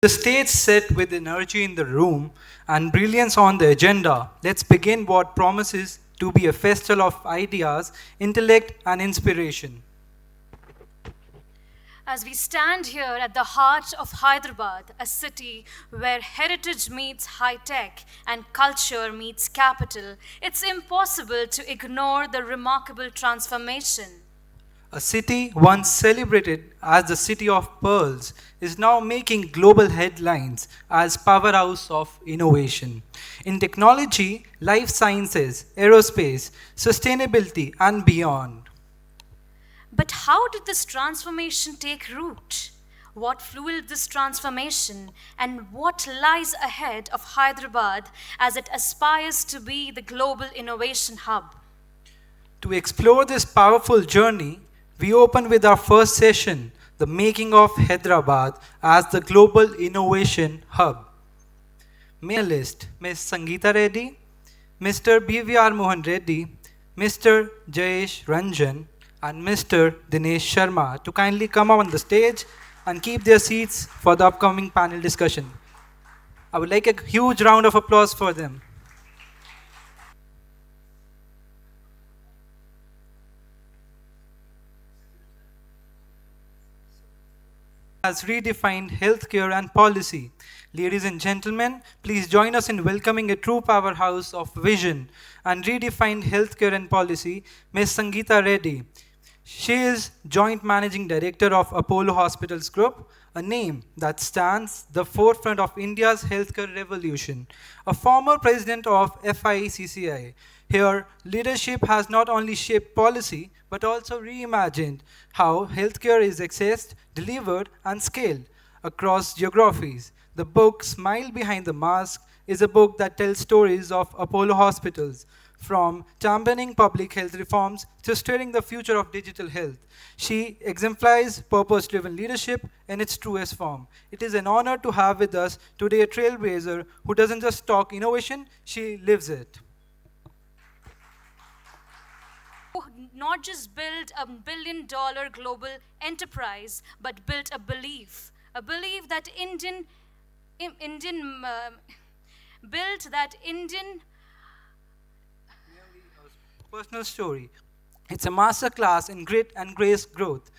The stage set with energy in the room and brilliance on the agenda, let's begin what promises to be a festival of ideas, intellect, and inspiration. As we stand here at the heart of Hyderabad, a city where heritage meets high tech and culture meets capital, it's impossible to ignore the remarkable transformation. A city once celebrated as the city of pearls is now making global headlines as powerhouse of innovation in technology, life sciences, aerospace, sustainability and beyond. But how did this transformation take root? What fueled this transformation, and what lies ahead of Hyderabad as it aspires to be the global innovation hub? To explore this powerful journey, we open with our first session, the making of Hyderabad as the global innovation hub. Main list Ms. Sangita Reddy, Mr. BVR Mohan Reddy, Mr. Jayesh Ranjan, and Mr. Dinesh Sharma to kindly come on the stage and keep their seats for the upcoming panel discussion. I would like a huge round of applause for them. Has redefined healthcare and policy. Ladies and gentlemen, please join us in welcoming a true powerhouse of vision and redefined healthcare and policy, Ms. Sangita Reddy. She is Joint Managing Director of Apollo Hospitals Group, a name that stands the forefront of India's healthcare revolution. A former president of ICFAI, her leadership has not only shaped policy but also reimagined how healthcare is accessed, delivered, and scaled across geographies. The book Smile Behind the Mask is a book that tells stories of Apollo hospitals, from championing public health reforms to steering the future of digital health. She exemplifies purpose driven leadership in its truest form. It is an honor to have with us today a trailblazer who doesn't just talk innovation, she lives it. Not just build a $1 billion global enterprise, but built a belief that built that Indian. Personal story. It's a masterclass in grit and grace growth.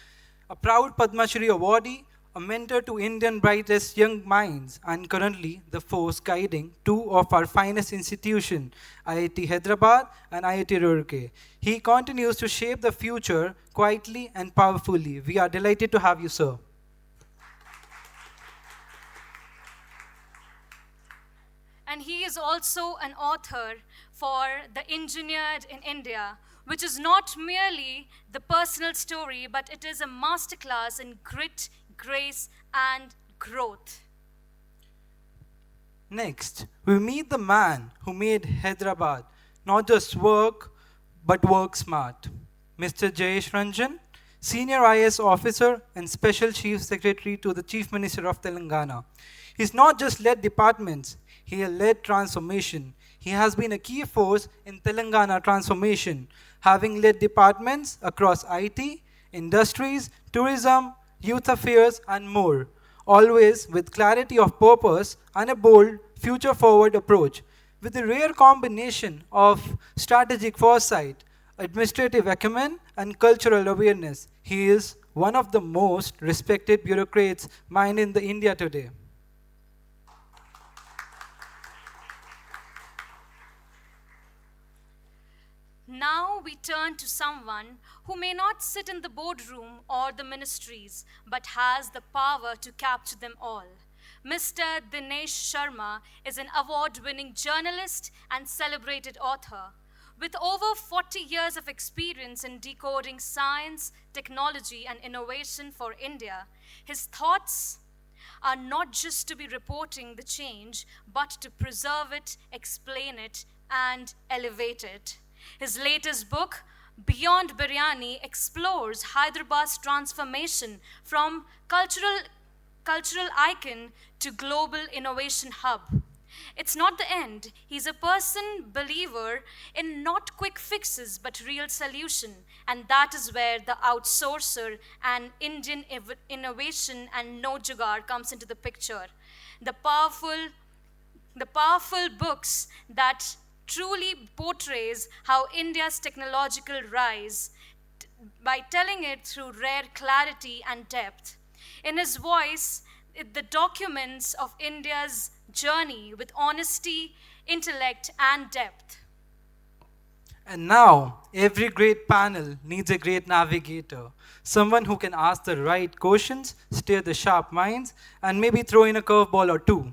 A proud Padma Shri awardee, a mentor to Indian brightest young minds, and currently the force guiding two of our finest institutions, IIT Hyderabad and IIT Roorkee. He continues to shape the future quietly and powerfully. We are delighted to have you, sir. And he is also an author for The Engineered in India, which is not merely the personal story, but it is a masterclass in grit, grace, and growth. Next, we meet the man who made Hyderabad not just work, but work smart. Mr. Jayesh Ranjan, Senior IS Officer and Special Chief Secretary to the Chief Minister of Telangana. He's not just led departments, he has led transformation. He has been a key force in Telangana transformation, having led departments across IT, industries, tourism, youth affairs, and more, always with clarity of purpose and a bold, future-forward approach. With a rare combination of strategic foresight, administrative acumen, and cultural awareness, he is one of the most respected bureaucrats mined in the India today. Now we turn to someone who may not sit in the boardroom or the ministries, but has the power to capture them all. Mr. Dinesh Sharma is an award-winning journalist and celebrated author. With over 40 years of experience in decoding science, technology, and innovation for India, his thoughts are not just to be reporting the change, but to preserve it, explain it, and elevate it. His latest book, Beyond Biryani, explores Hyderabad's transformation from cultural icon to global innovation hub. It's not the end. He's a person believer in not quick fixes but real solution. And that is where the outsourcer and Indian innovation and no jugaad comes into the picture. The powerful the powerful books that truly portrays how India's technological rise by telling it through rare clarity and depth. In his voice, the documents of India's journey with honesty, intellect, and depth. And now, every great panel needs a great navigator. Someone who can ask the right questions, steer the sharp minds, and maybe throw in a curveball or two.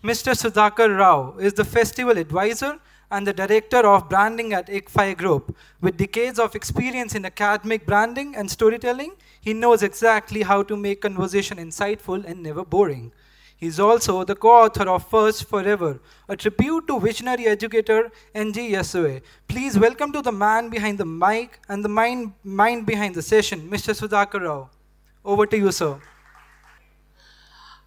Mr. Sudhakar Rao is the festival advisor and the director of branding at ICFAI Group. With decades of experience in academic branding and storytelling, he knows exactly how to make conversation insightful and never boring. He is also the co-author of First Forever, a tribute to visionary educator N.G. Yasaswy. Please welcome to the man behind the mic and the mind behind the session, Mr. Sudhakar Rao. Over to you, sir.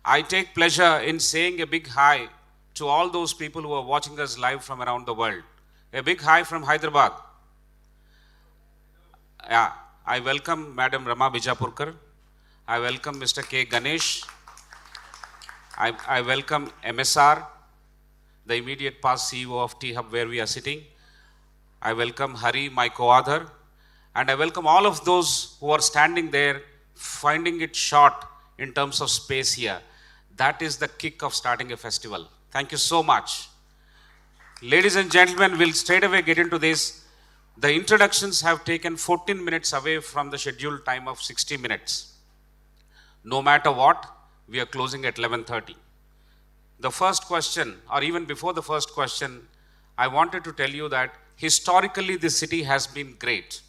I take pleasure in saying a big hi to all those people who are watching us live from around the world. A big hi from Hyderabad. Yeah, I welcome Madam Rama Bijapurkar. I welcome Mr. K. Ganesh. I welcome MSR, the immediate past CEO of T-Hub where we are sitting. I welcome Hari, my co-author. And I welcome all of those who are standing there, finding it short in terms of space here. That is the kick of starting a festival. Thank you so much. Ladies and gentlemen, we'll straight away get into this. The introductions have taken 14 minutes away from the scheduled time of 60 minutes. No matter what, we are closing at 11:30. The first question, or even before the first question, I wanted to tell you that historically this city has been great.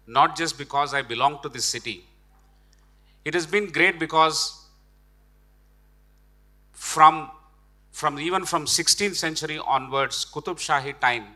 Not just because I belong to this city. It has been great because even from 16th century onwards, Qutub Shahi time,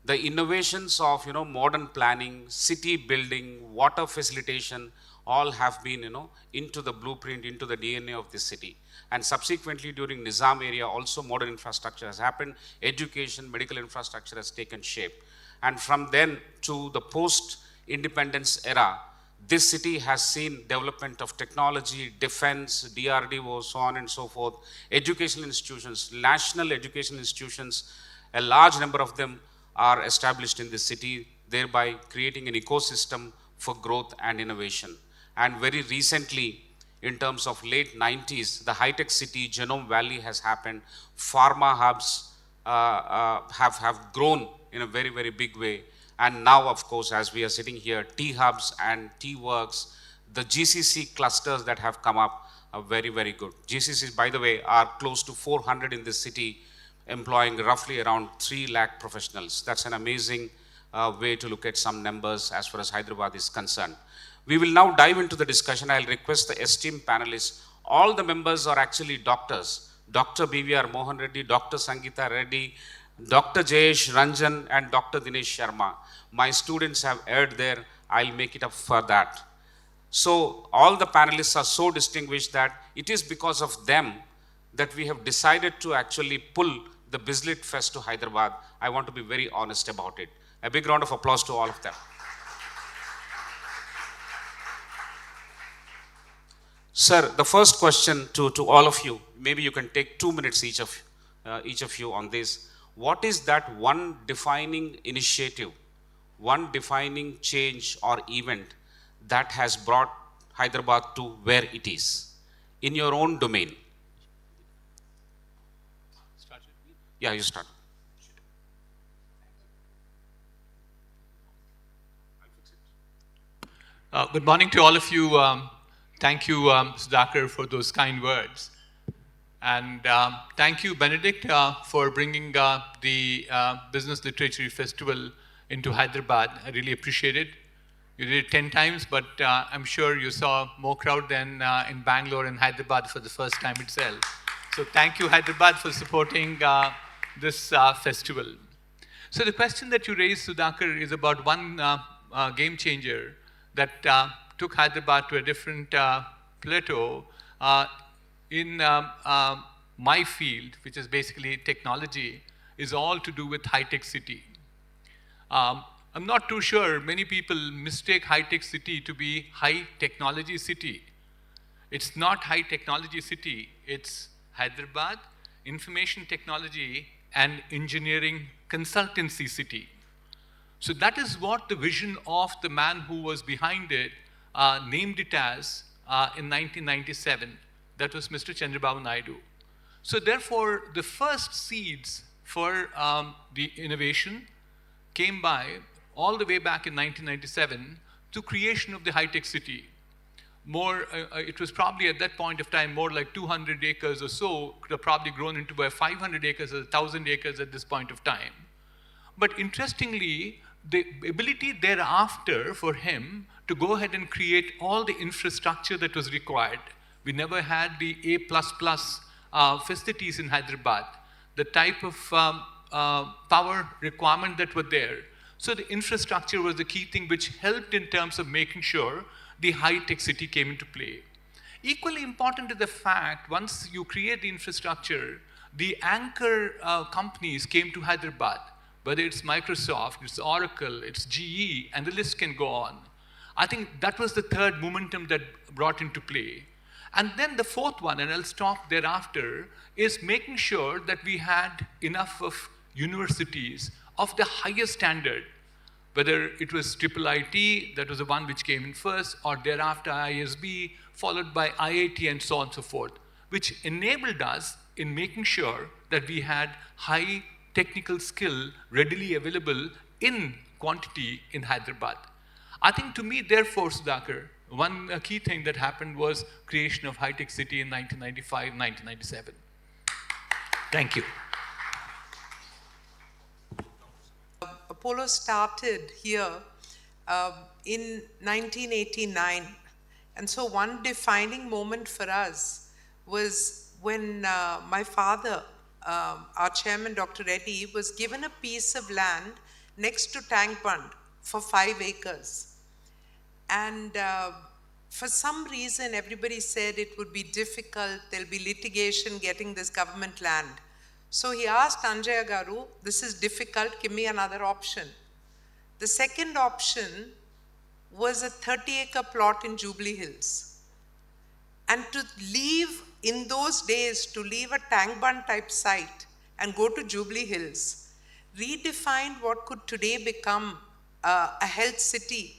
the innovations of modern planning, city building, water facilitation, all have been into the blueprint, into the DNA of this city. And subsequently during Nizam area also modern infrastructure has happened, education, medical infrastructure has taken shape. And from then to the post-independence era, this city has seen development of technology, defense, DRDO, so on and so forth, educational institutions, national educational institutions, a large number of them are established in this city, thereby creating an ecosystem for growth and innovation. And very recently, in terms of late 90s, the high-tech city, Genome Valley has happened. Pharma hubs have grown in a very, very big way. And now, of course, as we are sitting here, T-hubs and T-works, the GCC clusters that have come up are very, very good. GCCs, by the way, are close to 400 in this city, employing roughly around 3 lakh professionals. That's an amazing way to look at some numbers as far as Hyderabad is concerned. We will now dive into the discussion. I'll request the esteemed panelists. All the members are actually doctors. Dr. BVR Mohan Reddy, Dr. Sangita Reddy, Dr. Jayesh, Ranjan, and Dr. Dinesh Sharma. My students have erred there. I'll make it up for that. So all the panelists are so distinguished that it is because of them that we have decided to actually pull the Bizlit Fest to Hyderabad. I want to be very honest about it. A big round of applause to all of them. Sir, the first question to all of you, maybe you can take 2 minutes each of you on this. What is that one defining initiative, one defining change or event that has brought Hyderabad to where it is in your own domain? Start with me? Yeah, you start. Good morning to all of you. Thank you, Sudhakar, for those kind words. And thank you, Benedict, for bringing the Business Literature Festival into Hyderabad. I really appreciate it. You did it 10 times, but I'm sure you saw more crowd than in Bangalore and Hyderabad for the first time itself. So thank you, Hyderabad, for supporting this festival. So the question that you raised, Sudhakar, is about one game changer that took Hyderabad to a different plateau in my field, which is basically technology, is all to do with high-tech city. I'm not too sure, many people mistake high-tech city to be high technology city. It's not high technology city, it's Hyderabad, information technology and engineering consultancy city. So that is what the vision of the man who was behind it named it as in 1997. That was Mr. Chandrababu Naidu. So therefore, the first seeds for the innovation came by all the way back in 1997 to creation of the high-tech city. It was probably at that point of time more like 200 acres or so, could have probably grown into by 500 acres or 1,000 acres at this point of time. But interestingly, the ability thereafter for him to go ahead and create all the infrastructure that was required. We never had the A++ facilities in Hyderabad, the type of power requirement that were there. So the infrastructure was the key thing which helped in terms of making sure the high-tech city came into play. Equally important is the fact, once you create the infrastructure, the anchor companies came to Hyderabad, whether it's Microsoft, it's Oracle, it's GE, and the list can go on. I think that was the third momentum that brought into play. And then the fourth one, and I'll stop thereafter, is making sure that we had enough of universities of the highest standard, whether it was IIIT, that was the one which came in first, or thereafter ISB, followed by IIT and so on and so forth, which enabled us in making sure that we had high technical skill readily available in quantity in Hyderabad. I think to me, therefore, Sudhakar, one key thing that happened was creation of high-tech city in 1995, 1997. Thank you. Apollo started here in 1989. And so one defining moment for us was when my father, our chairman, Dr. Reddy, was given a piece of land next to Tank Bund for 5 acres. And for some reason, everybody said it would be difficult, there'll be litigation getting this government land. So he asked Anjaya Garu, this is difficult, give me another option. The second option was a 30-acre plot in Jubilee Hills. And to leave, in those days, to leave a tank bund type site and go to Jubilee Hills, redefined what could today become a health city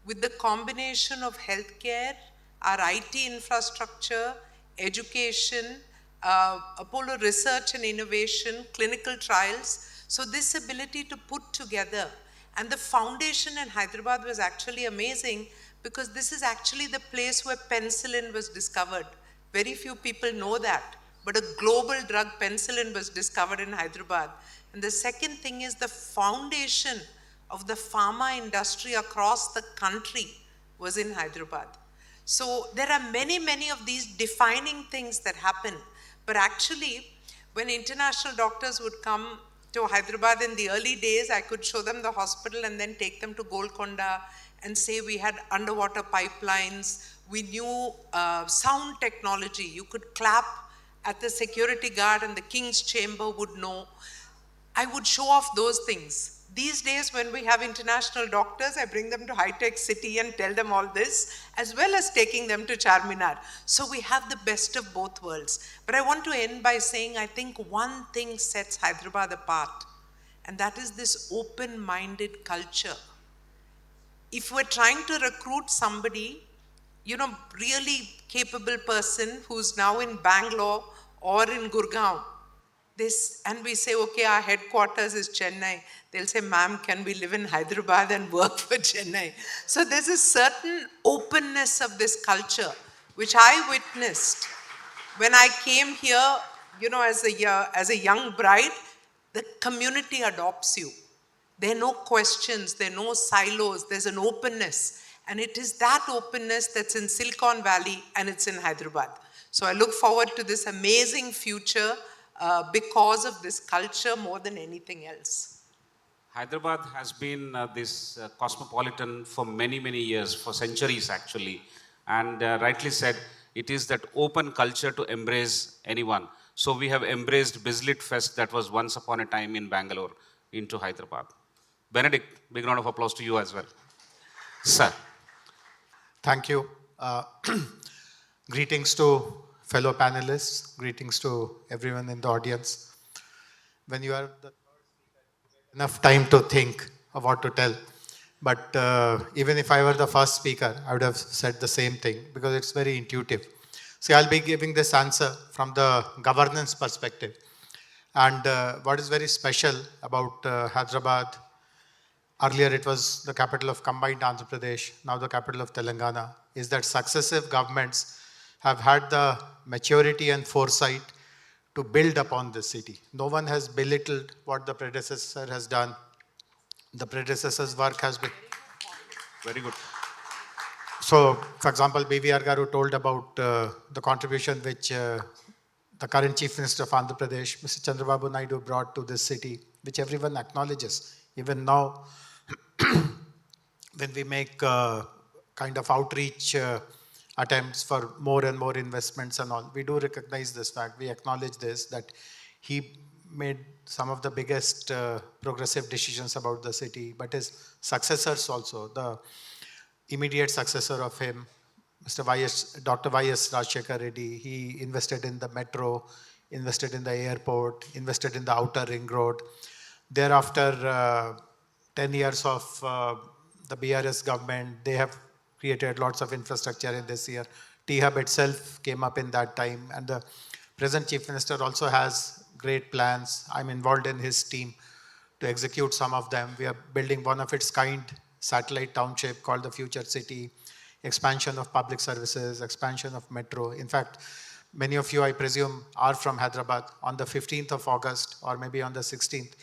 with the combination of healthcare, our IT infrastructure, education, Apollo research and innovation, clinical trials. So this ability to put together, and the foundation in Hyderabad was actually amazing because this is actually the place where penicillin was discovered. Very few people know that, but a global drug, penicillin, was discovered in Hyderabad. And the second thing is the foundation of the pharma industry across the country was in Hyderabad. So there are many, many of these defining things that happen. But actually, when international doctors would come to Hyderabad in the early days, I could show them the hospital and then take them to Golconda and say we had underwater pipelines, we knew sound technology. You could clap at the security guard and the king's chamber would know. I would show off those things. These days, when we have international doctors, I bring them to high-tech city and tell them all this, as well as taking them to Charminar. So we have the best of both worlds. But I want to end by saying, I think one thing sets Hyderabad apart, and that is this open-minded culture. If we're trying to recruit somebody, really capable person who's now in Bangalore or in Gurgaon, and we say, okay, our headquarters is Chennai. They'll say, ma'am, can we live in Hyderabad and work for Chennai? So there's a certain openness of this culture, which I witnessed when I came here, as a young bride. The community adopts you. There are no questions, there are no silos, there's an openness. And it is that openness that's in Silicon Valley and it's in Hyderabad. So I look forward to this amazing future because of this culture more than anything else. Hyderabad has been this cosmopolitan for many, many years, for centuries actually. And rightly said, it is that open culture to embrace anyone. So we have embraced Bizlit Fest that was once upon a time in Bangalore into Hyderabad. Benedict, big round of applause to you as well. Sir. Thank you. Greetings to fellow panelists. Greetings to everyone in the audience. When you are the enough time to think of what to tell. But even if I were the first speaker, I would have said the same thing because it's very intuitive. See, I'll be giving this answer from the governance perspective. And what is very special about Hyderabad, earlier it was the capital of combined Andhra Pradesh, now the capital of Telangana, is that successive governments have had the maturity and foresight to build upon the city. No one has belittled what the predecessor has done. The predecessor's work has been Very good. So, for example, BVR Garu told about the contribution which the current Chief Minister of Andhra Pradesh, Mr. Chandrababu Naidu, brought to this city, which everyone acknowledges. Even now, when we make kind of outreach attempts for more and more investments and all, we do recognize this fact. We acknowledge this, that he made some of the biggest progressive decisions about the city, but his successors also, the immediate successor of him, Dr. Y.S. Rajshekar Reddy, he invested in the metro, invested in the airport, invested in the outer ring road. Thereafter, 10 years of the BRS government, they have created lots of infrastructure in this year. T-Hub itself came up in that time, and the present Chief Minister also has great plans. I'm involved in his team to execute some of them. We are building one of its kind satellite township called the Future City, expansion of public services, expansion of metro. In fact, many of you, I presume, are from Hyderabad. On the 15th of August, or maybe on the 16th,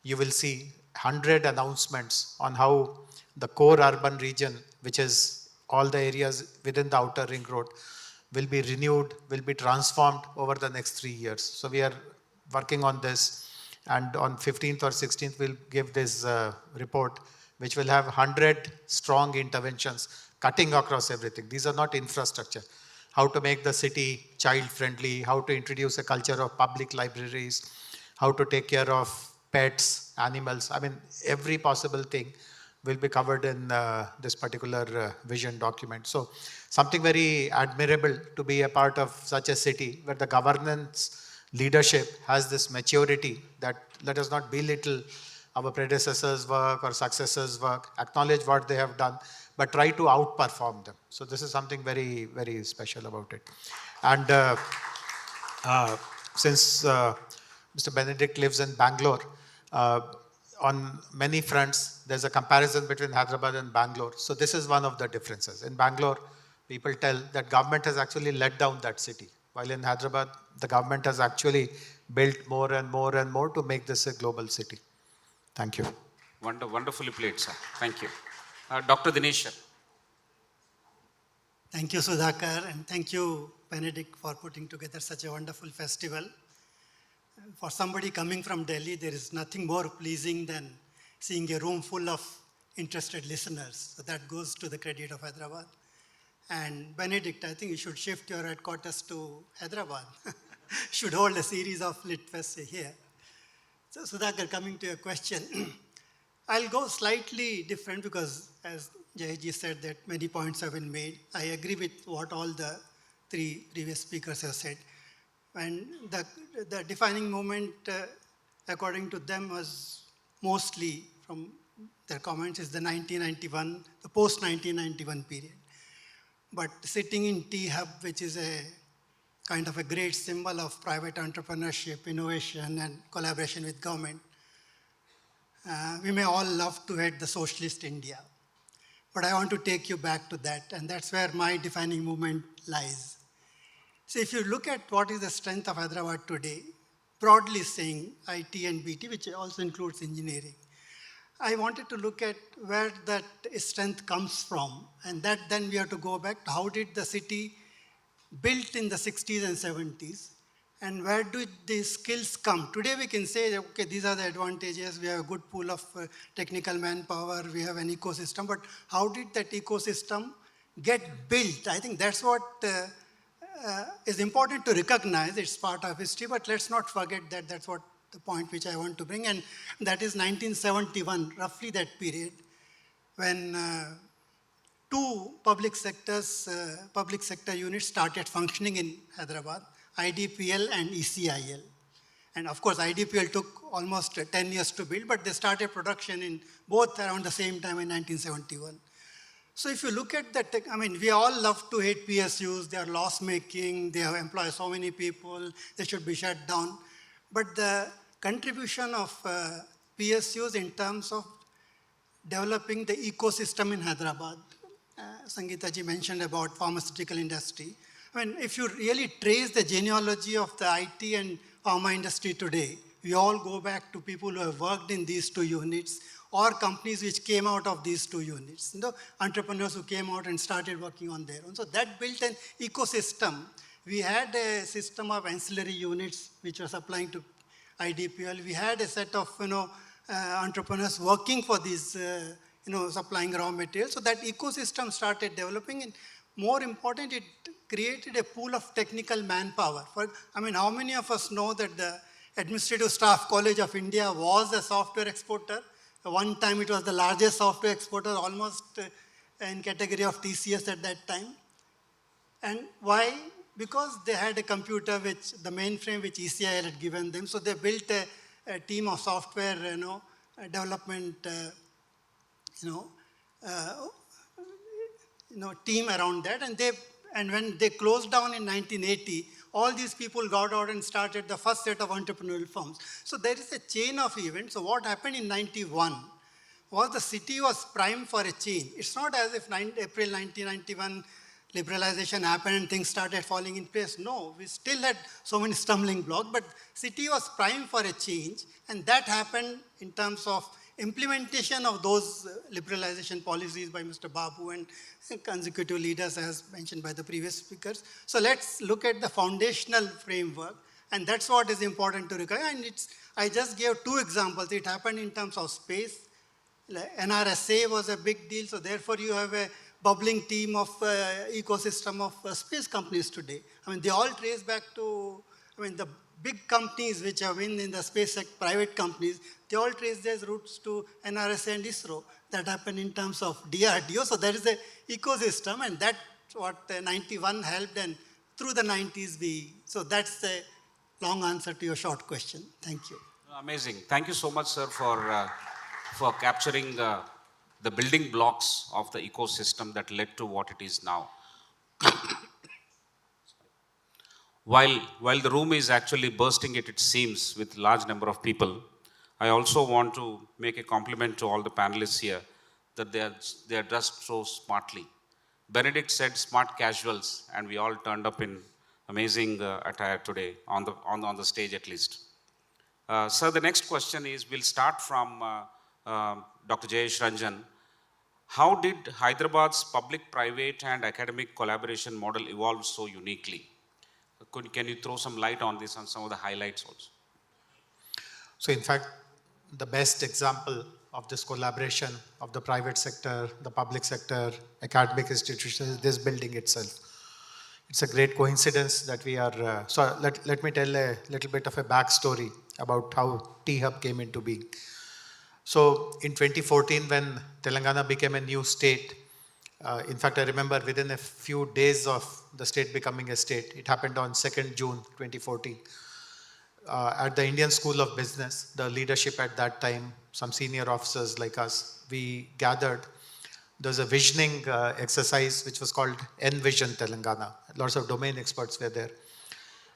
you will see 100 announcements on how the core urban region, which is all the areas within the outer ring road, will be renewed, will be transformed over the next 3 years. So we are working on this, and on 15th or 16th, we'll give this report, which will have 100 strong interventions cutting across everything. These are not infrastructure. How to make the city child-friendly, how to introduce a culture of public libraries, how to take care of pets, animals. I mean, every possible thing will be covered in this particular vision document. So something very admirable to be a part of such a city where the governance leadership has this maturity that let us not belittle our predecessors' work or successors' work, acknowledge what they have done, but try to outperform them. So this is something very, very special about it. And since Mr. Benedict lives in Bangalore, on many fronts, there's a comparison between Hyderabad and Bangalore. So this is one of the differences. In Bangalore, people tell that government has actually let down that city, while in Hyderabad, the government has actually built more and more and more to make this a global city. Thank you. Wonderfully played, sir. Thank you. Dr. Dinesh. Thank you, Sudhakar, and thank you, Benedict, for putting together such a wonderful festival. For somebody coming from Delhi, there is nothing more pleasing than seeing a room full of interested listeners. So that goes to the credit of Hyderabad. And Benedict, I think you should shift your headquarters to Hyderabad. Should hold a series of Lit Fests here. So Sudhakar, coming to your question, I'll go slightly different because as Jayesh said that many points have been made. I agree with what all the three previous speakers have said. And the defining moment, according to them, was mostly from their comments is the 1991, the post-1991 period. But sitting in T-Hub, which is a kind of a great symbol of private entrepreneurship, innovation, and collaboration with government, we may all love to hate the socialist India. But I want to take you back to that, and that's where my defining moment lies. So if you look at what is the strength of Hyderabad today, broadly saying IT and BT, which also includes engineering, I wanted to look at where that strength comes from, and that then we have to go back to how did the city built in the 60s and 70s, and where do these skills come? Today we can say, okay, these are the advantages, we have a good pool of technical manpower, we have an ecosystem, but how did that ecosystem get built? I think that's what is important to recognize. It's part of history, but let's not forget that that's what the point which I want to bring, and that is 1971, roughly that period, when two public sector units started functioning in Hyderabad, IDPL and ECIL. And of course, IDPL took almost 10 years to build, but they started production in both around the same time in 1971. So if you look at the tech, I mean, we all love to hate PSUs. They are loss-making. They have employed so many people. They should be shut down. But the contribution of PSUs in terms of developing the ecosystem in Hyderabad, Sangita ji mentioned about pharmaceutical industry. I mean, if you really trace the genealogy of the IT and pharma industry today, we all go back to people who have worked in these two units or companies which came out of these two units. You know, entrepreneurs who came out and started working on their own. So that built an ecosystem. We had a system of ancillary units which were supplying to IDPL. We had a set of entrepreneurs working for these, supplying raw materials. So that ecosystem started developing, and more important, it created a pool of technical manpower. How many of us know that the Administrative Staff College of India was a software exporter? One time it was the largest software exporter, almost in category of TCS at that time. And why? Because they had a computer, the mainframe which ECIL had given them. So they built a team of software, development, team around that. And when they closed down in 1980, all these people got out and started the first set of entrepreneurial firms. So there is a chain of events. So what happened in 91 was the city was primed for a change. It's not as if April 1991 liberalization happened and things started falling in place. No, we still had so many stumbling blocks, but city was primed for a change, and that happened in terms of implementation of those liberalization policies by Mr. Babu and consecutive leaders, as mentioned by the previous speakers. So let's look at the foundational framework, and that's what is important to recognize. And I just gave two examples. It happened in terms of space. NRSA was a big deal, so therefore you have a bubbling team of ecosystem of space companies today. I mean, they all trace back to, the big companies which have been in the space private companies, they all trace their roots to NRSA and ISRO. That happened in terms of DRDO. So there is an ecosystem, and that's what 91 helped, and through the 90s so that's the long answer to your short question. Thank you. Amazing. Thank you so much, sir, for capturing the building blocks of the ecosystem that led to what it is now. While the room is actually bursting at its seams with large number of people, I also want to make a compliment to all the panelists here that they are dressed so smartly. Benedict said smart casuals, and we all turned up in amazing attire today on the stage at least. Sir, the next question is, we'll start from Dr. Jayesh Ranjan. How did Hyderabad's public-private and academic collaboration model evolve so uniquely? Can you throw some light on this, on some of the highlights also? So in fact, the best example of this collaboration of the private sector, the public sector, academic institutions is this building itself. It's a great coincidence that we are, so let me tell a little bit of a backstory about how T-Hub came into being. So in 2014, when Telangana became a new state, in fact, I remember within a few days of the state becoming a state, it happened on 2nd June 2014. At the Indian School of Business, the leadership at that time, some senior officers like us, we gathered. There was a visioning exercise which was called Envision Telangana. Lots of domain experts were there.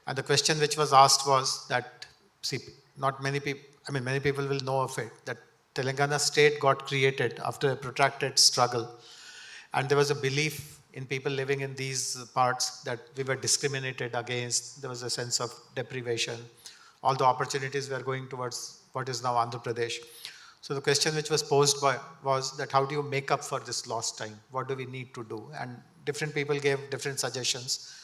And the question which was asked was that, not many people, many people will know of it, that Telangana state got created after a protracted struggle. And there was a belief in people living in these parts that we were discriminated against. There was a sense of deprivation. All the opportunities were going towards what is now Andhra Pradesh. So the question which was posed was that how do you make up for this lost time? What do we need to do? And different people gave different suggestions.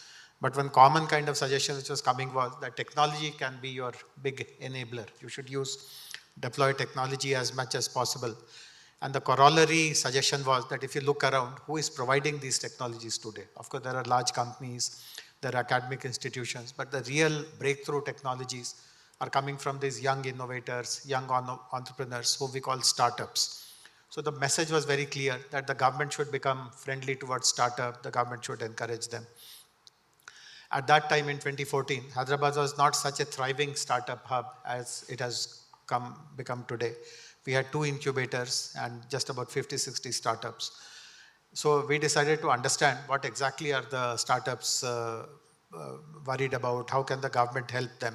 But one common kind of suggestion which was coming was that technology can be your big enabler. You should deploy technology as much as possible. And the corollary suggestion was that if you look around, who is providing these technologies today? Of course, there are large companies, there are academic institutions, but the real breakthrough technologies are coming from these young innovators, young entrepreneurs, who we call startups. So the message was very clear that the government should become friendly towards startup, the government should encourage them. At that time in 2014, Hyderabad was not such a thriving startup hub as it has become today. We had 2 incubators and just about 50-60 startups. So we decided to understand what exactly are the startups worried about, how can the government help them.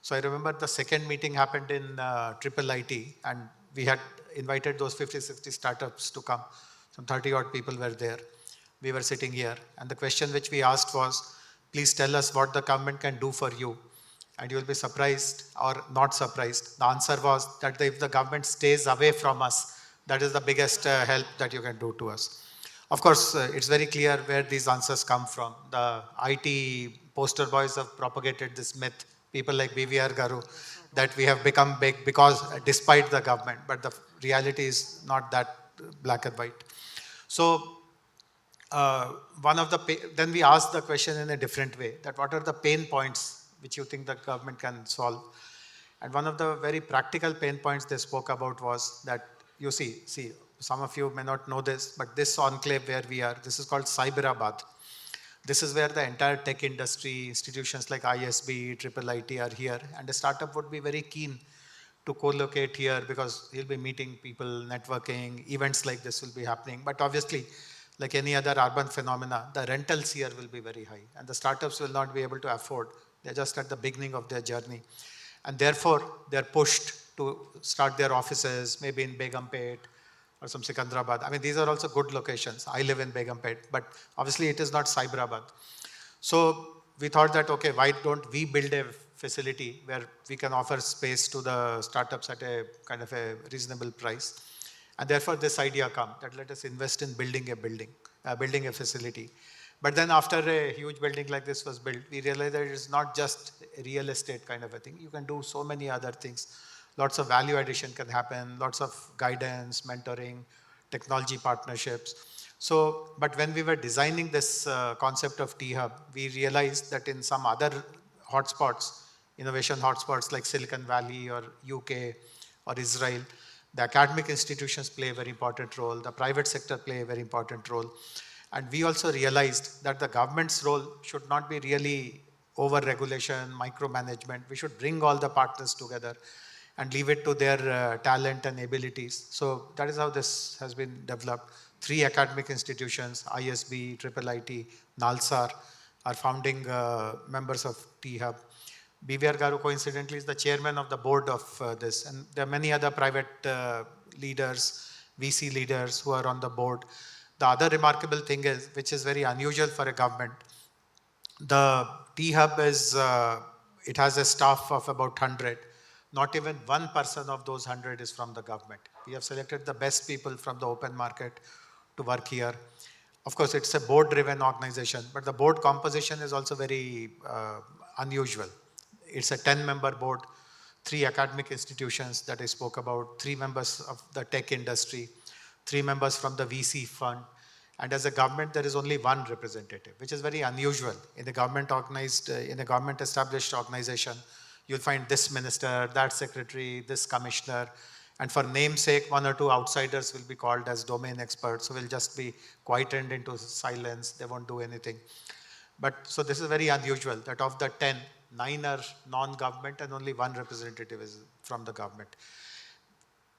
So I remember the second meeting happened in Triple IT, and we had invited those 50-60 startups to come. Some 30 odd people were there. We were sitting here, and the question which we asked was, please tell us what the government can do for you. And you will be surprised or not surprised. The answer was that if the government stays away from us, that is the biggest help that you can do to us. Of course, it's very clear where these answers come from. The IT poster boys have propagated this myth, people like BVR Garu, that we have become big because despite the government, but the reality is not that black and white. So then we asked the question in a different way, that what are the pain points which you think the government can solve? And one of the very practical pain points they spoke about was that, you see, some of you may not know this, but this enclave where we are, this is called Cyberabad. This is where the entire tech industry, institutions like ISB, Triple IT are here, and a startup would be very keen to co-locate here because he'll be meeting people, networking, events like this will be happening. But obviously, like any other urban phenomena, the rentals here will be very high, and the startups will not be able to afford. They're just at the beginning of their journey. And therefore, they're pushed to start their offices, maybe in Begumpet or some Sikandrabad. I mean, these are also good locations. I live in Begumpet, but obviously it is not Cyberabad. So we thought that, okay, why don't we build a facility where we can offer space to the startups at a kind of a reasonable price. And therefore this idea came that let us invest in building a facility. But then after a huge building like this was built, we realized that it's not just a real estate kind of a thing. You can do so many other things. Lots of value addition can happen, lots of guidance, mentoring, technology partnerships. So, but when we were designing this concept of T-Hub, we realized that in some other hotspots, innovation hotspots like Silicon Valley or UK or Israel, the academic institutions play a very important role, the private sector play a very important role. And we also realized that the government's role should not be really over-regulation, micromanagement. We should bring all the partners together and leave it to their talent and abilities. So that is how this has been developed. 3 academic institutions, ISB, Triple IT, NALSAR, are founding members of T-Hub. BVR Garu, coincidentally, is the chairman of the board of this. And there are many other private leaders, VC leaders who are on the board. The other remarkable thing is, which is very unusual for a government, the T-Hub is, it has a staff of about 100. Not even one person of those 100 is from the government. We have selected the best people from the open market to work here. Of course, it's a board-driven organization, but the board composition is also very unusual. It's a 10-member board, 3 academic institutions that I spoke about, 3 members of the tech industry, 3 members from the VC fund, and as a government, there is only 1 representative, which is very unusual. In a government established organization, you'll find this minister, that secretary, this commissioner, and for namesake, 1 or 2 outsiders will be called as domain experts, so will just be quietened into silence, they won't do anything. But so this is very unusual that of the 10, 9 are non-government and only 1 representative is from the government.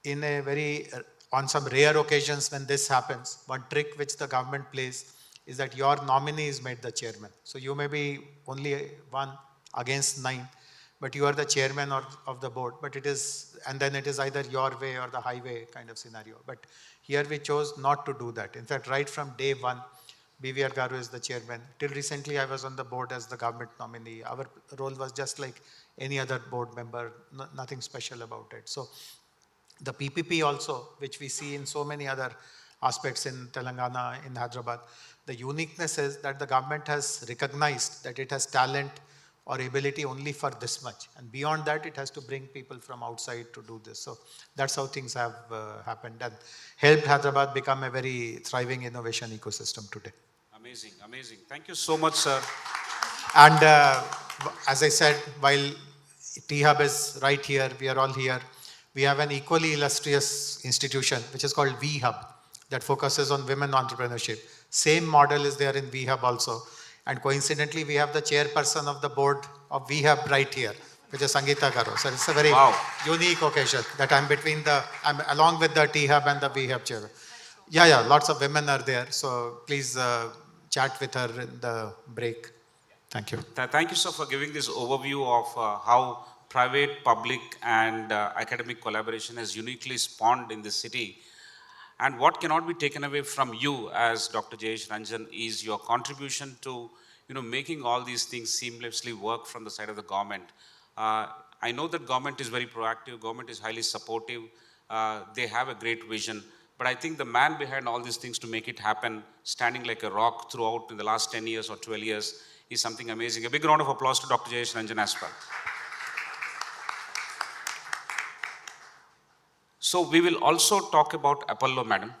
In a on some rare occasions when this happens, one trick which the government plays is that your nominee is made the chairman. So you may be only 1 against 9, but you are the chairman of the board, but it is, and then it is either your way or the highway kind of scenario. But here we chose not to do that. In fact, right from day 1, BVR Garu is the chairman. Till recently, I was on the board as the government nominee. Our role was just like any other board member, nothing special about it. So the PPP also, which we see in so many other aspects in Telangana, in Hyderabad, the uniqueness is that the government has recognized that it has talent or ability only for this much. And beyond that, it has to bring people from outside to do this. So that's how things have happened and helped Hyderabad become a very thriving innovation ecosystem today. Amazing, amazing. Thank you so much, sir. And as I said, while T-Hub is right here, we are all here, we have an equally illustrious institution, which is called V-Hub, that focuses on women entrepreneurship. Same model is there in V-Hub also. And coincidentally, we have the chairperson of the board of V-Hub right here, which is Sangita Garu. So it's a very unique occasion that I'm along with the T-Hub and the V-Hub chair. Yeah, lots of women are there. So please chat with her in the break. Thank you. Thank you, sir, for giving this overview of how private, public, and academic collaboration has uniquely spawned in this city. And what cannot be taken away from you as Dr. Jayesh Ranjan is your contribution to making all these things seamlessly work from the side of the government. I know that government is very proactive, government is highly supportive, they have a great vision, but I think the man behind all these things to make it happen, standing like a rock throughout in the last 10 years or 12 years, is something amazing. A big round of applause to Dr. Jayesh Ranjan as well. So we will also talk about Apollo, madam.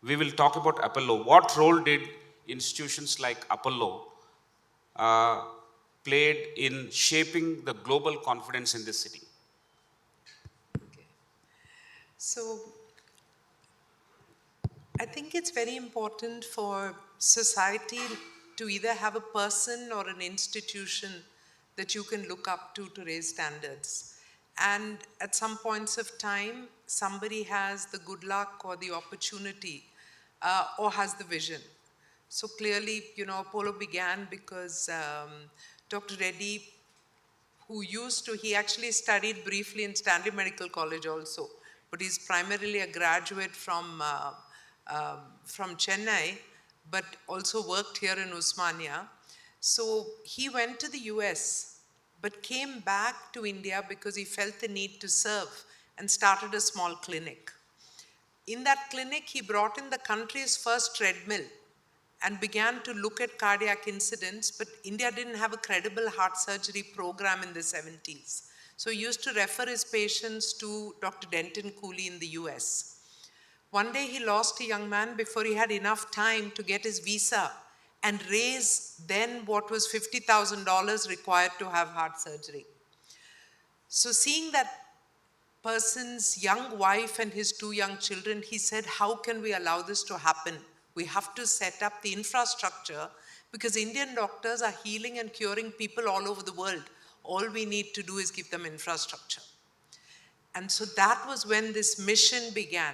We will talk about Apollo. What role did institutions like Apollo played in shaping the global confidence in this city? Okay. So I think it's very important for society to either have a person or an institution that you can look up to raise standards. And at some points of time, somebody has the good luck or the opportunity or has the vision. So clearly, Apollo began because Dr. Reddy, he actually studied briefly in Stanley Medical College also, but he's primarily a graduate from Chennai, but also worked here in Usmania. So he went to the US, but came back to India because he felt the need to serve and started a small clinic. In that clinic, he brought in the country's first treadmill and began to look at cardiac incidents, but India didn't have a credible heart surgery program in the 70s. So he used to refer his patients to Dr. Denton Cooley in the US. One day he lost a young man before he had enough time to get his visa and raise then what was $50,000 required to have heart surgery. So seeing that person's young wife and his 2 young children, he said, how can we allow this to happen? We have to set up the infrastructure because Indian doctors are healing and curing people all over the world. All we need to do is give them infrastructure. And so that was when this mission began.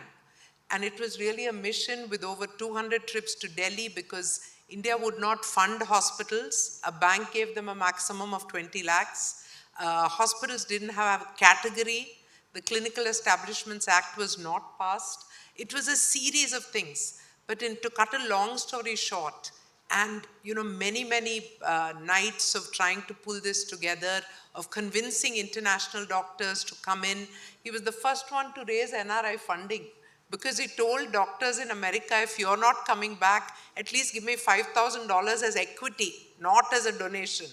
And it was really a mission with over 200 trips to Delhi because India would not fund hospitals. A bank gave them a maximum of 20 lakhs. Hospitals didn't have a category. The Clinical Establishments Act was not passed. It was a series of things. But to cut a long story short, and many nights of trying to pull this together, of convincing international doctors to come in, he was the first one to raise NRI funding. Because he told doctors in America, if you're not coming back, at least give me $5,000 as equity, not as a donation.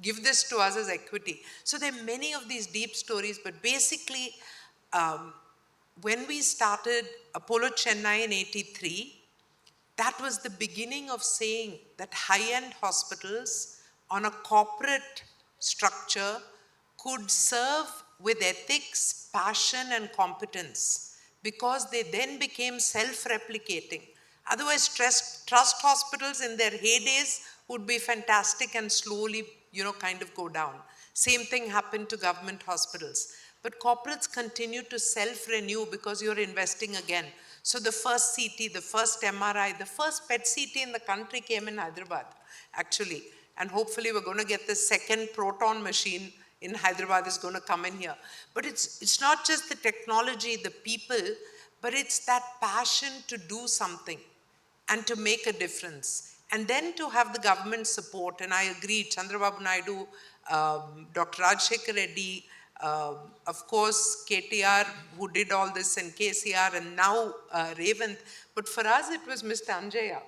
Give this to us as equity. So there are many of these deep stories, but basically, when we started Apollo Chennai in '83, that was the beginning of saying that high-end hospitals on a corporate structure could serve with ethics, passion, and competence, because they then became self-replicating. Otherwise, trust hospitals in their heydays would be fantastic and slowly, kind of go down. Same thing happened to government hospitals. But corporates continue to self-renew because you're investing again. So the first CT, the first MRI, the first PET CT in the country came in Hyderabad, actually. And hopefully we're going to get the second proton machine in Hyderabad is going to come in here. But it's not just the technology, the people, but it's that passion to do something and to make a difference. And then to have the government support. And I agree, Chandrababu Naidu, Dr. Rajshekhar Reddy, of course, KTR, who did all this, and KCR, and now Revanth. But for us, it was Mr. Anjaya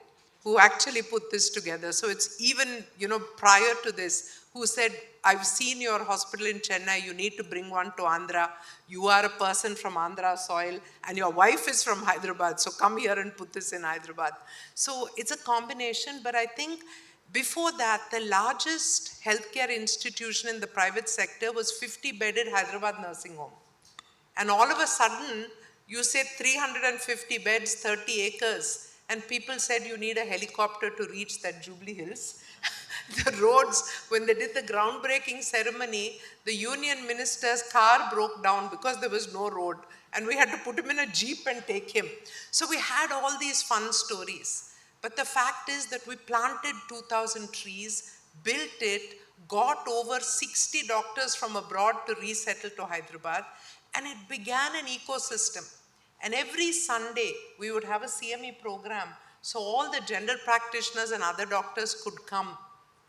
who actually put this together. So it's even, prior to this, who said, I've seen your hospital in Chennai, you need to bring one to Andhra. You are a person from Andhra soil, and your wife is from Hyderabad, so come here and put this in Hyderabad. So it's a combination, but I think Before that, the largest healthcare institution in the private sector was 50-bedded Hyderabad nursing home. And all of a sudden, you said 350 beds, 30 acres, and people said you need a helicopter to reach that Jubilee Hills. The roads, when they did the groundbreaking ceremony, the union minister's car broke down because there was no road, and we had to put him in a jeep and take him. So we had all these fun stories. But the fact is that we planted 2,000 trees, built it, got over 60 doctors from abroad to resettle to Hyderabad, and it began an ecosystem. And every Sunday, we would have a CME program, so all the general practitioners and other doctors could come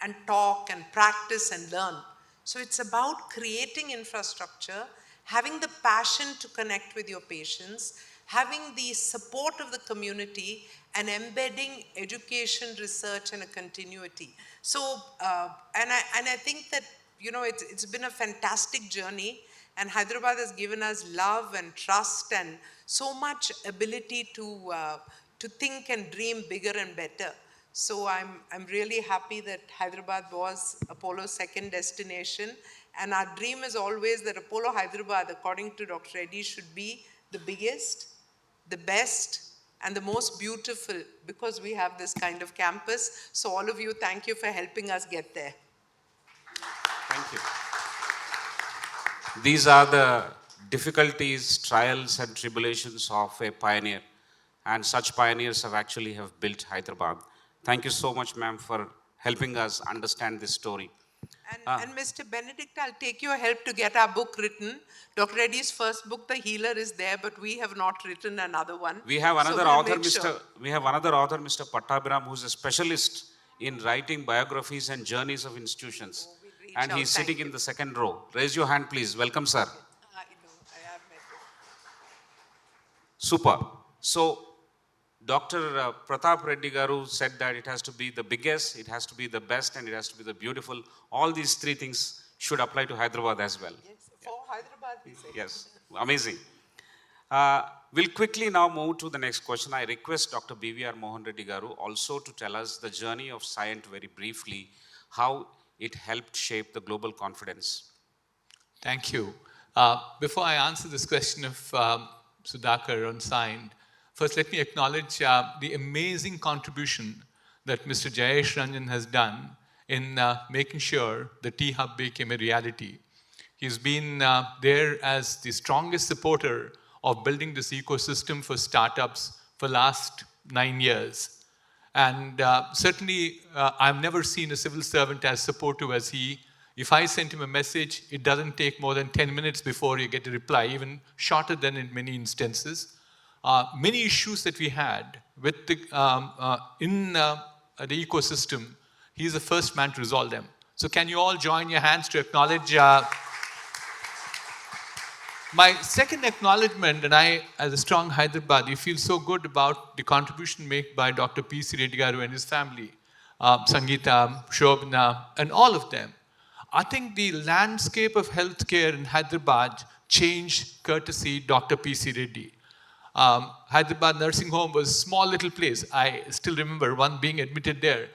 and talk and practice and learn. So it's about creating infrastructure, having the passion to connect with your patients, having the support of the community, and embedding education, research, and a continuity. So, and I think that, you know, it's been a fantastic journey, and Hyderabad has given us love and trust and so much ability to think and dream bigger and better. So I'm really happy that Hyderabad was Apollo's second destination, and our dream is always that Apollo Hyderabad, according to Dr. Reddy, should be the biggest, the best, and the most beautiful, because we have this kind of campus. So all of you, thank you for helping us get there. Thank you. These are the difficulties, trials, and tribulations of a pioneer, and such pioneers have built Hyderabad. Thank you so much, ma'am, for helping us understand this story. And Mr. Benedict, I'll take your help to get our book written. Dr. Reddy's first book, The Healer, is there, but we have not written another one. We have another so author, Mr. Pattabhiram, who's a specialist in writing biographies and journeys of institutions. And he's sitting in the second row. Raise your hand, please. Welcome, sir. I have met him. Super. So, Dr. Pratap Reddy Garu said that it has to be the biggest, it has to be the best, and it has to be the beautiful. All these three things should apply to Hyderabad as well. Yes, for Hyderabad, we say. Yes, amazing. We'll quickly now move to the next question. I request Dr. BVR Mohan Reddy Garu also to tell us the journey of Cyient very briefly, how it helped shape the global confidence. Thank you. Before I answer this question of Sudhakar on Cyient, first let me acknowledge the amazing contribution that Mr. Jayesh Ranjan has done in making sure the T-Hub became a reality. He's been there as the strongest supporter of building this ecosystem for startups for the last 9 years. And certainly, I've never seen a civil servant as supportive as he. If I sent him a message, it doesn't take more than 10 minutes before you get a reply, even shorter than in many instances. Many issues that we had with the, the ecosystem, he's the first man to resolve them. So can you all join your hands to acknowledge my second acknowledgement, and I, as a strong Hyderabadi, feel so good about the contribution made by Dr. P.C. Reddy Garu and his family, Sangita, Shobna, and all of them. I think the landscape of healthcare in Hyderabad changed courtesy Dr. P.C. Reddy. Hyderabad nursing home was a small little place. I still remember one being admitted there.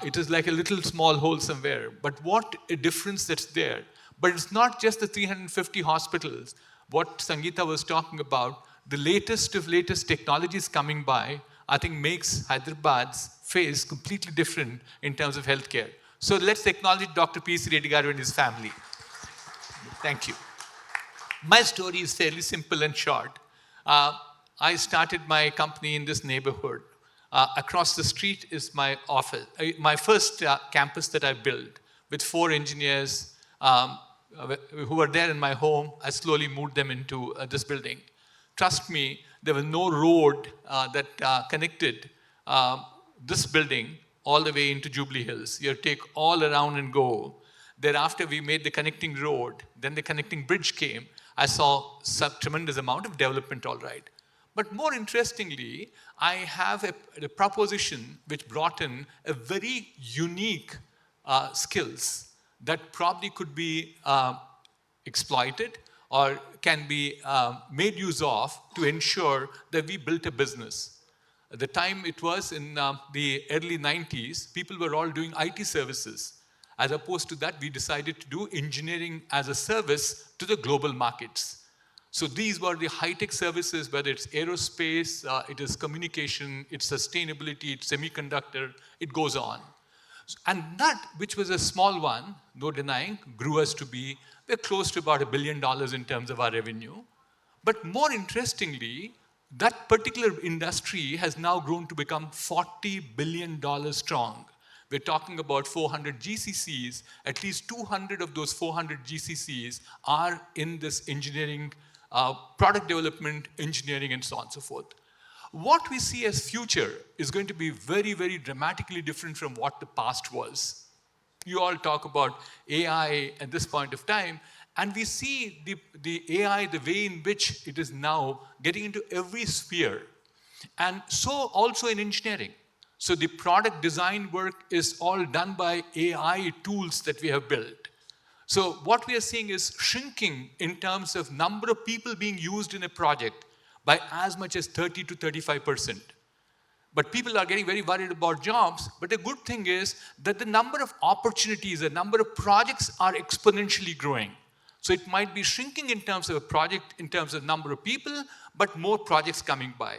It was like a little small hole somewhere. But what a difference that's there. But it's not just the 350 hospitals. What Sangita was talking about, the latest of latest technologies coming by, I think makes Hyderabad's face completely different in terms of healthcare. So let's acknowledge Dr. P.C. Reddy Garu and his family. Thank you. My story is fairly simple and short. I started my company in this neighborhood. Across the street is my office, my first campus that I built with 4 engineers who were there in my home. I slowly moved them into this building. Trust me, there was no road that connected this building all the way into Jubilee Hills. You take all around and go. Thereafter, we made the connecting road. Then the connecting bridge came. I saw some tremendous amount of development, all right. But more interestingly, I have a proposition which brought in a very unique skills that probably could be exploited or can be made use of to ensure that we built a business. At the time it was in the early 90s, people were all doing IT services. As opposed to that, we decided to do engineering as a service to the global markets. So these were the high-tech services, whether it's aerospace, it is communication, it's sustainability, it's semiconductor, it goes on. And that, which was a small one, no denying, grew us to be, we're close to about $1 billion in terms of our revenue. But more interestingly, that particular industry has now grown to become $40 billion strong. We're talking about 400 GCCs. At least 200 of those 400 GCCs are in this engineering, product development, engineering, and so on and so forth. What we see as future is going to be very, very dramatically different from what the past was. You all talk about AI at this point of time, and we see the AI, the way in which it is now getting into every sphere. And so also in engineering. So the product design work is all done by AI tools that we have built. So what we are seeing is shrinking in terms of number of people being used in a project by as much as 30 to 35%. But people are getting very worried about jobs. But the good thing is that the number of opportunities, the number of projects are exponentially growing. So it might be shrinking in terms of a project, in terms of number of people, but more projects coming by.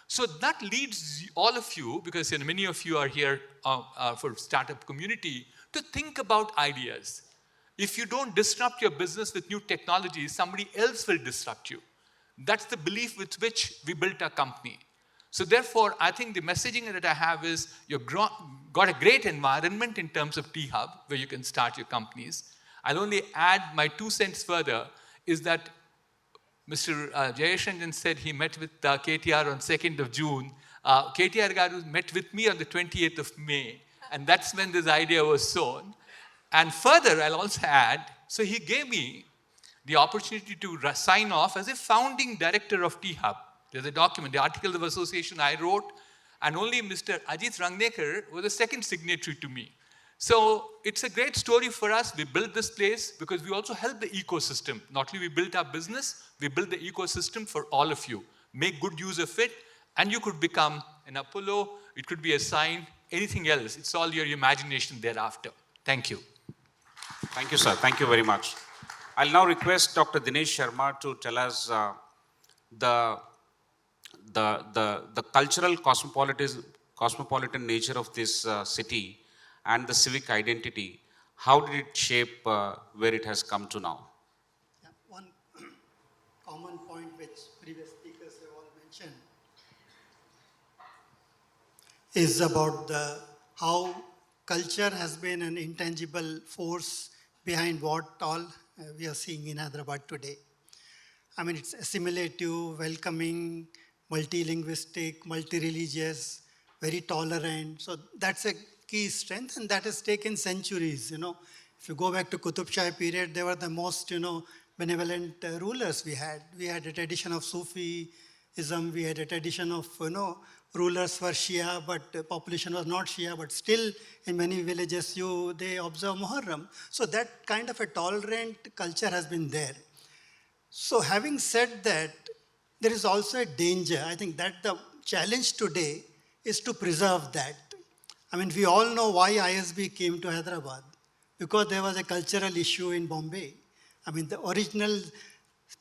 So that leads all of you, because many of you are here for startup community, to think about ideas. If you don't disrupt your business with new technologies, somebody else will disrupt you. That's the belief with which we built our company. So therefore, I think the messaging that I have is you've got a great environment in terms of T-Hub where you can start your companies. I'll only add my 2 cents further is that Mr. Jayesh Ranjan said he met with KTR on 2nd of June. KTR Garu met with me on the 28th of May. And that's when this idea was sown. And further, I'll also add, so he gave me the opportunity to sign off as a founding director of T-Hub. There's a document, the article of association I wrote, and only Mr. Ajit Rangnekar was the second signatory to me. So it's a great story for us. We built this place because we also help the ecosystem. Not only we built our business, we built the ecosystem for all of you. Make good use of it, and you could become an Apollo, it could be a Cyient, anything else. It's all your imagination thereafter. Thank you. Thank you, sir. Thank you very much. I'll now request Dr. Dinesh Sharma to tell us the cultural cosmopolitan nature of this city and the civic identity. How did it shape where it has come to now? Yeah, one common point which previous speakers have all mentioned is about how culture has been an intangible force behind what all we are seeing in Hyderabad today. I mean, it's assimilative, welcoming, multilinguistic, multi-religious, very tolerant. So that's a key strength, and that has taken centuries. If you go back to Qutub Shahi period, they were the most, benevolent rulers we had. We had a tradition of Sufism, we had a tradition of, rulers were Shia, but the population was not Shia, but still in many villages they observe Muharram. So that kind of a tolerant culture has been there. So having said that, there is also a danger. I think that the challenge today is to preserve that. I mean, we all know why ISB came to Hyderabad, because there was a cultural issue in Bombay. I mean, the original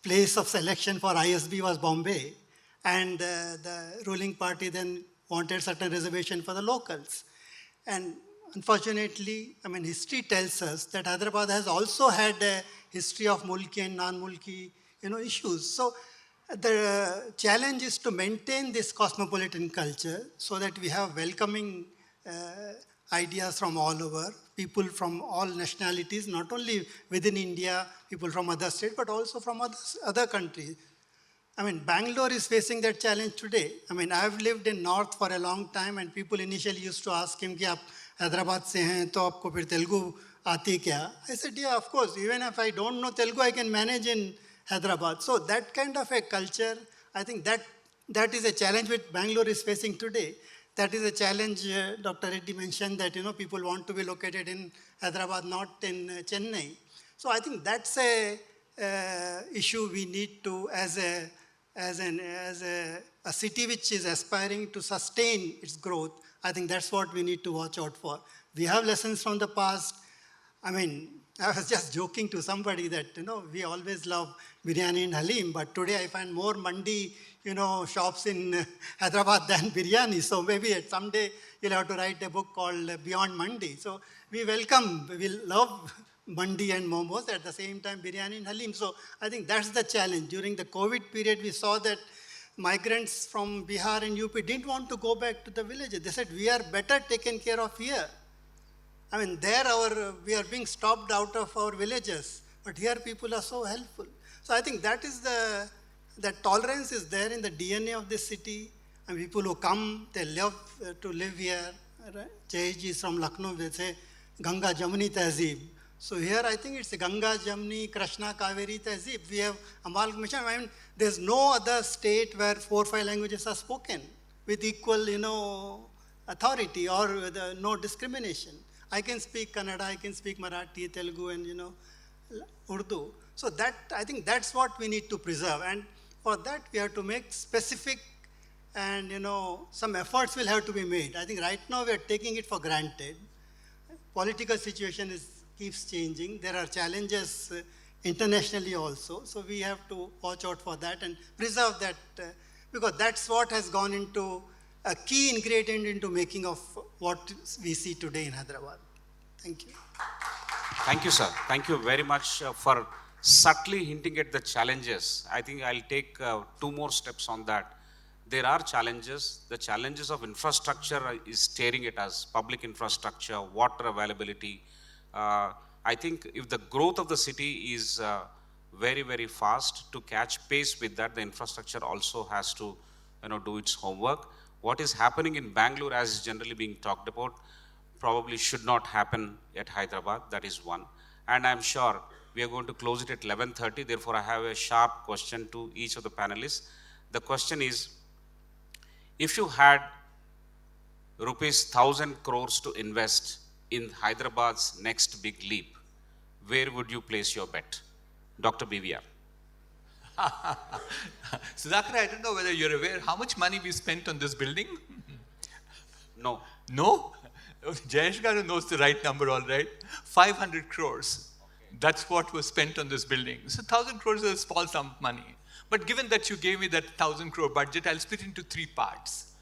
place of selection for ISB was Bombay, and the ruling party then wanted certain reservation for the locals. And unfortunately, I mean, history tells us that Hyderabad has also had a history of mulki and non-mulki, issues. So the challenge is to maintain this cosmopolitan culture so that we have welcoming ideas from all over, people from all nationalities, not only within India, people from other states, but also from other countries. I mean, Bangalore is facing that challenge today. I mean, I've lived in North for a long time, and people initially used to ask him, "Ki aap Hyderabad se hain, to aapko phir Telugu aati kya?" I said, "Yeah, of course. Even if I don't know Telugu, I can manage in Hyderabad." So that kind of a culture, I think that is a challenge which Bangalore is facing today. That is a challenge. Dr. Reddy mentioned that people want to be located in Hyderabad, not in Chennai. So I think that's a issue we need to, as a a city which is aspiring to sustain its growth, I think that's what we need to watch out for. We have lessons from the past. I mean, I was just joking to somebody that, we always love biryani and halim, but today I find more mandi, shops in Hyderabad than biryani. So maybe someday you'll have to write a book called Beyond Mandi. So we love mandi and momos, at the same time biryani and halim. So I think that's the challenge. During the COVID period, we saw that migrants from Bihar and UP didn't want to go back to the villages. They said, we are better taken care of here. I mean, we are being stopped out of our villages, but here people are so helpful. So I think that is that tolerance is there in the DNA of this city. And people who come, they love to live here. Right? Jayesh is from Lucknow, they say, Ganga Jamuni Tehzeeb. So here I think it's Ganga, Jamni, Krishna, Kaveri, Tehzeeb. We have amalgamation. I mean, there's no other state where 4 or 5 languages are spoken with equal, authority or no discrimination. I can speak Kannada, I can speak Marathi, Telugu, and, Urdu. So I think that's what we need to preserve. And for that, we have to make specific and, some efforts will have to be made. I think right now we are taking it for granted. Political situation keeps changing. There are challenges internationally also. So we have to watch out for that and preserve that because that's what has gone into a key ingredient into making of what we see today in Hyderabad. Thank you. Thank you, sir. Thank you very much for subtly hinting at the challenges. I think I'll take 2 more steps on that. There are challenges. The challenges of infrastructure is staring at us, public infrastructure, water availability. I think if the growth of the city is very, very fast, to catch pace with that, the infrastructure also has to do its homework. What is happening in Bangalore, as is generally being talked about, probably should not happen at Hyderabad. That is one. And I'm sure we are going to close it at 11:30. Therefore, I have a sharp question to each of the panelists. The question is, if you had rupees 1,000 crores to invest in Hyderabad's next big leap, where would you place your bet? Dr. BVR. Sudhakar, I don't know whether you're aware how much money we spent on this building. No. No? Jayesh Garu knows the right number, all right. 500 crores. Okay. That's what was spent on this building. So 1,000 crores is a small sum of money. But given that you gave me that 1,000 crore budget, I'll split into 3 parts.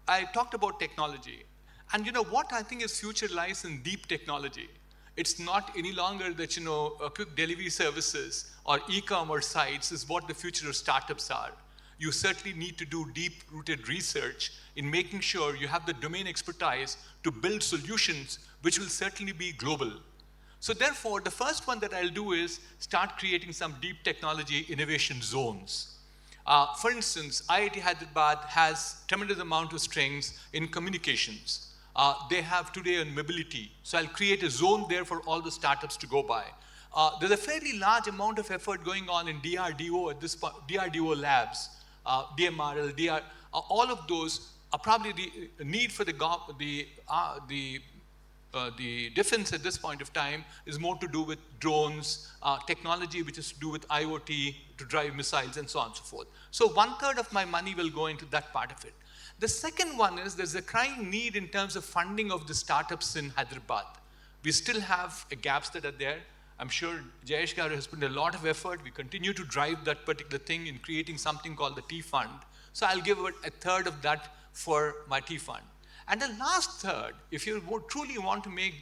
I talked about technology. And what I think is future lies in deep technology. It's not any longer that, quick delivery services or e-commerce sites is what the future of startups are. You certainly need to do deep-rooted research in making sure you have the domain expertise to build solutions which will certainly be global. So therefore, the first one that I'll do is start creating some deep technology innovation zones. For instance, IIT Hyderabad has tremendous amount of strengths in communications. They have today on mobility. So I'll create a zone there for all the startups to go by. There's a fairly large amount of effort going on in DRDO at this point, DRDO labs, DMRL, all of those are probably the need for the defense at this point of time is more to do with drones, technology which is to do with IoT to drive missiles and so on and so forth. So 1/3 of my money will go into that part of it. The second one is there's a crying need in terms of funding of the startups in Hyderabad. We still have gaps that are there. I'm sure Jayesh Garu has put a lot of effort. We continue to drive that particular thing in creating something called the T Fund. So I'll give a third of that for my T Fund. And the last third, if you truly want to make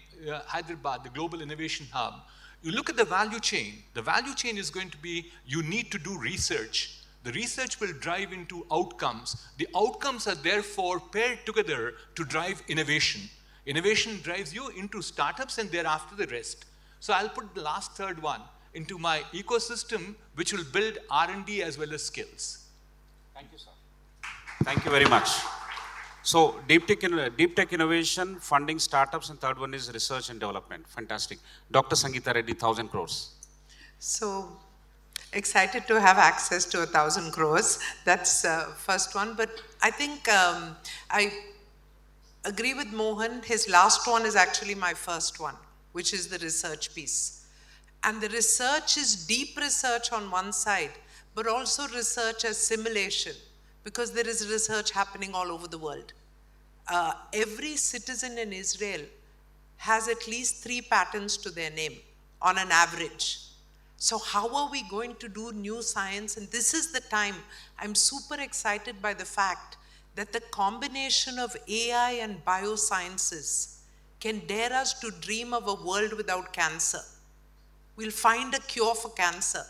Hyderabad the global innovation hub, you look at the value chain. The value chain is going to be, you need to do research. The research will drive into outcomes. The outcomes are therefore paired together to drive innovation. Innovation drives you into startups and thereafter the rest. So I'll put the last third one into my ecosystem, which will build R&D as well as skills. Thank you, sir. Thank you very much. So deep tech innovation, funding startups, and third one is research and development. Fantastic. Dr. Sangita Reddy, 1,000 crores. So excited to have access to 1,000 crores. That's first one. But I think I agree with Mohan. His last one is actually my first one, which is the research piece. And the research is deep research on one side, but also research as simulation. because there is research happening all over the world. Every citizen in Israel has at least 3 patents to their name on an average. So how are we going to do new science? And this is the time. I'm super excited by the fact that the combination of AI and biosciences can dare us to dream of a world without cancer. We'll find a cure for cancer,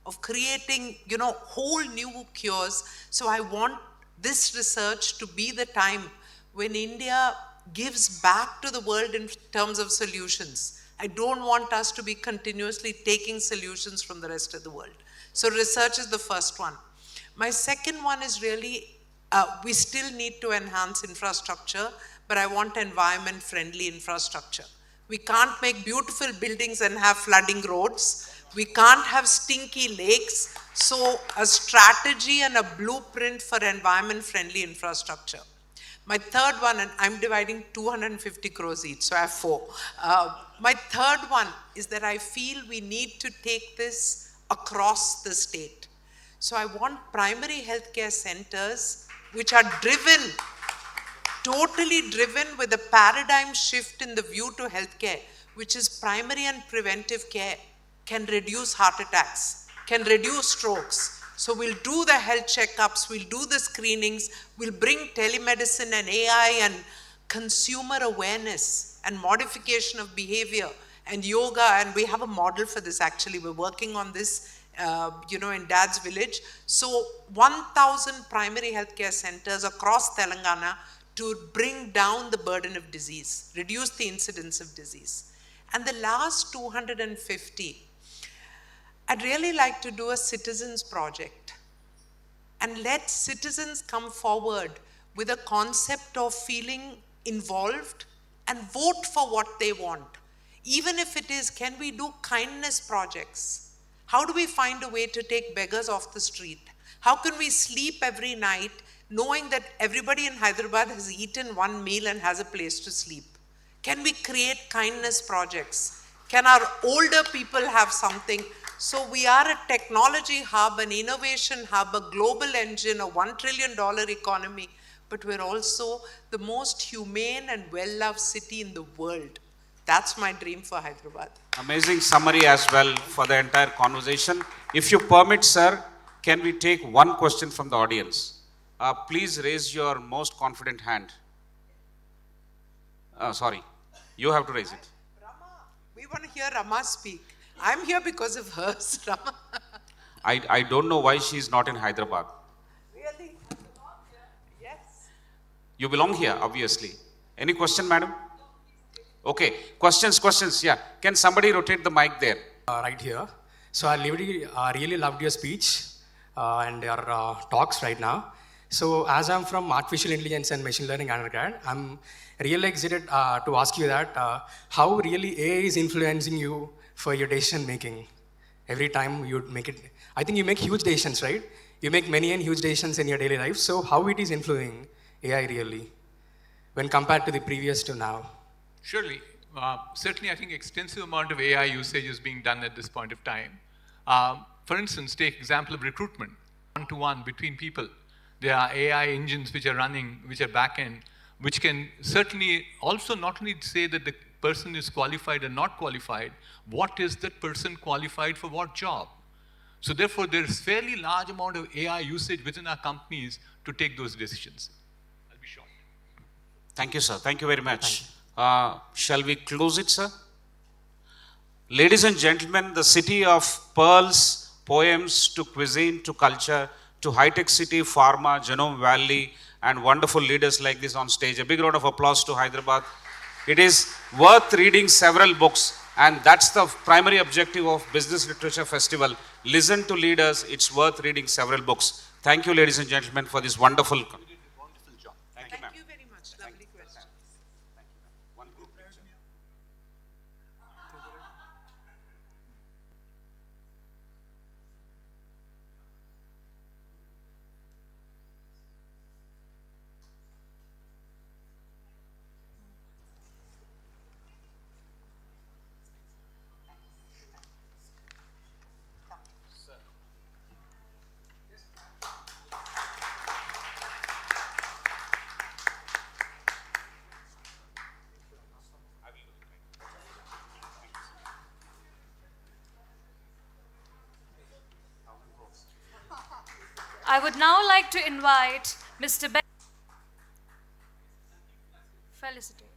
of creating, whole new cures. So I want this research to be the time when India gives back to the world in terms of solutions. I don't want us to be continuously taking solutions from the rest of the world. So research is the first one. My second one is really, we still need to enhance infrastructure, but I want environment-friendly infrastructure. We can't make beautiful buildings and have flooding roads. We can't have stinky lakes. So a strategy and a blueprint for environment-friendly infrastructure. My third one, and I'm dividing 250 crores each, so I have 4. My third one is that I feel we need to take this across the state. So I want primary healthcare centers which are driven, totally driven with a paradigm shift in the view to healthcare, which is primary and preventive care, can reduce heart attacks, can reduce strokes. So we'll do the health checkups, we'll do the screenings, we'll bring telemedicine and AI and consumer awareness and modification of behavior and yoga, and we have a model for this actually. We're working on this, in Dad's village. So 1,000 primary healthcare centers across Telangana to bring down the burden of disease, reduce the incidence of disease. And the last 250, I'd really like to do a citizens project and let citizens come forward with a concept of feeling involved and vote for what they want. Even if it is, can we do kindness projects? How do we find a way to take beggars off the street? How can we sleep every night knowing that everybody in Hyderabad has eaten one meal and has a place to sleep? Can we create kindness projects? Can our older people have something? So we are a technology hub, an innovation hub, a global engine, a $1 trillion economy, but we're also the most humane and well-loved city in the world. That's my dream for Hyderabad. Amazing summary as well for the entire conversation. If you permit, sir, can we take one question from the audience? Please raise your most confident hand. Sorry, you have to raise it. Rama, we want to hear Rama speak. I'm here because of hers, Rama. I don't know why she's not in Hyderabad. Really? Yes. You belong here, obviously. Any question, madam? Okay, questions, yeah. Can somebody rotate the mic there? Right here. So I really loved your speech and your talks right now. So as I'm from artificial intelligence and machine learning undergrad, I'm really excited to ask you that how really AI is influencing you for your decision making. Every time you make it, I think you make huge decisions, right? You make many and huge decisions in your daily life. So how it is influencing AI really when compared to the previous to now? Surely. Certainly, I think extensive amount of AI usage is being done at this point of time. For instance, take example of recruitment, one-to-one between people. There are AI engines which are running, which are back-end, which can certainly also not only say that the person is qualified or not qualified, what is that person qualified for what job? So therefore, there is fairly large amount of AI usage within our companies to take those decisions. I'll be short. Thank you, sir. Thank you very much. Shall we close it, sir? Ladies and gentlemen, the city of pearls, poems to cuisine to culture to high-tech city, pharma, Genome Valley, and wonderful leaders like this on stage. A big round of applause to Hyderabad. It is worth reading several books, and that's the primary objective of Business Literature Festival. Listen to leaders. It's worth reading several books. Thank you, ladies and gentlemen, for this wonderful. Thank you very much. Lovely questions. One group picture. I would now like to invite Mr. Felicitate.